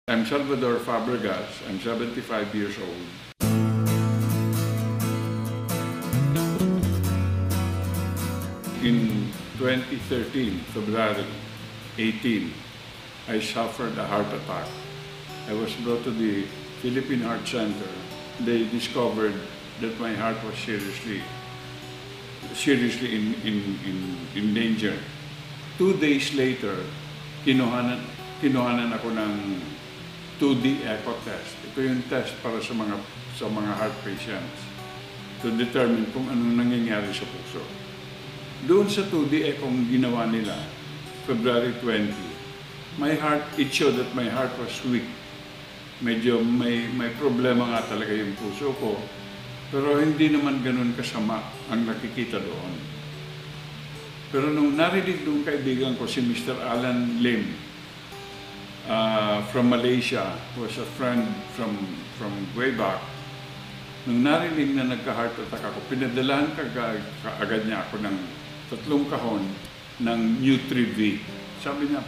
I'm Salvador Fabregas. I'm 75 years old. In 2013, February 18, I suffered a heart attack. I was brought to the Philippine Heart Center. They discovered that my heart was seriously in danger. 2 days later, kinuhanan ako ng 2D echo test. Ito yung test para sa mga heart patients to determine kung anong nangyayari sa puso. Doon sa 2D echo ginawa nila, February 20, it showed that my heart was weak. Medyo may problema nga talaga yung puso ko, pero hindi naman ganun kasama ang nakikita doon. Pero nung narinig doon kaibigan ko si Mr. Alan Lim, from Malaysia, who was a friend from way back, nung narinig na nagka-heart attack ako, pinadalahan agad niya ako ng 3 kahon ng Nutri-V. Sabi niya,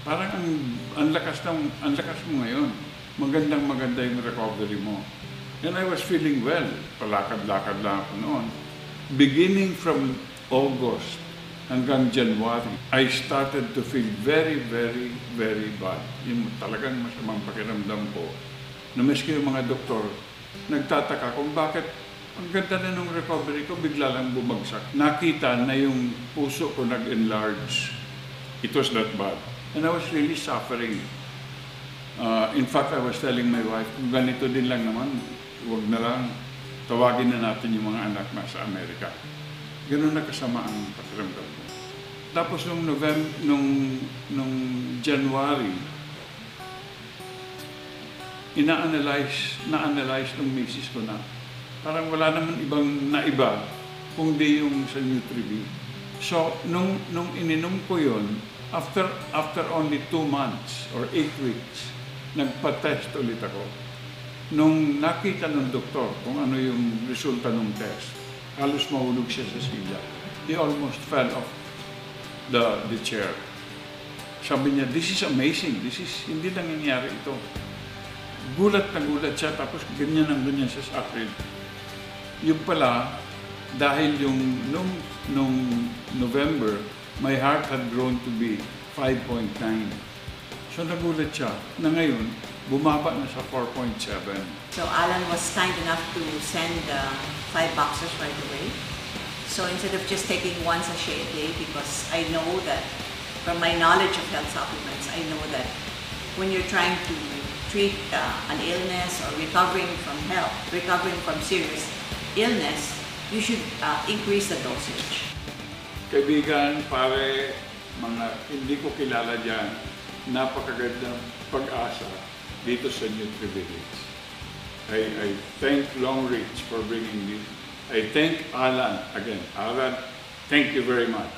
parang ang lakas mo ngayon. Maganda yung recovery mo. And I was feeling well. Palakad-lakad lang ako noon. Beginning from August hanggang January, I started to feel very bad. Yung talagang masamang pakiramdam ko. Na maski yung mga doktor, nagtataka kung bakit ang ganda na nung recovery ko, bigla lang bumagsak. Nakita na yung puso ko nag-enlarge. It was that bad. And I was really suffering. In fact, I was telling my wife, kung ganito din lang naman, huwag na lang, tawagin na natin yung mga anak na sa Amerika. Ganun na kasama ang pakiramdam ko. Tapos nung January, na-analyze ng misis ko na parang wala naman ibang naiba kundi yung sa Nutri-V. So, nung ininom ko yun, after only 2 months or 8 weeks, nagpa-test ulit ako. Nung nakita ng doktor kung ano yung resulta ng test, halos mahulog siya sa sila. He almost fell off the chair. Sabi niya, this is amazing. Hindi nangyayari ito. Gulat na gulat siya, tapos ganyan siya sa akin. Yung pala, dahil nung November, my heart had grown to be 5.9. So nagulat siya na ngayon, bumaba na sa 4.7. So Alan was kind enough to send 5 boxes right away. So instead of just taking 1 sachet a day, because I know that from my knowledge of health supplements, I know that when you're trying to treat an illness or recovering from serious illness, you should increase the dosage. Kaibigan, pare, mga hindi ko kilala dyan, napakagandang pag-asa dito sa Nutri-Village. I thank Longreach for bringing this. I thank Alan again. Alan, thank you very much.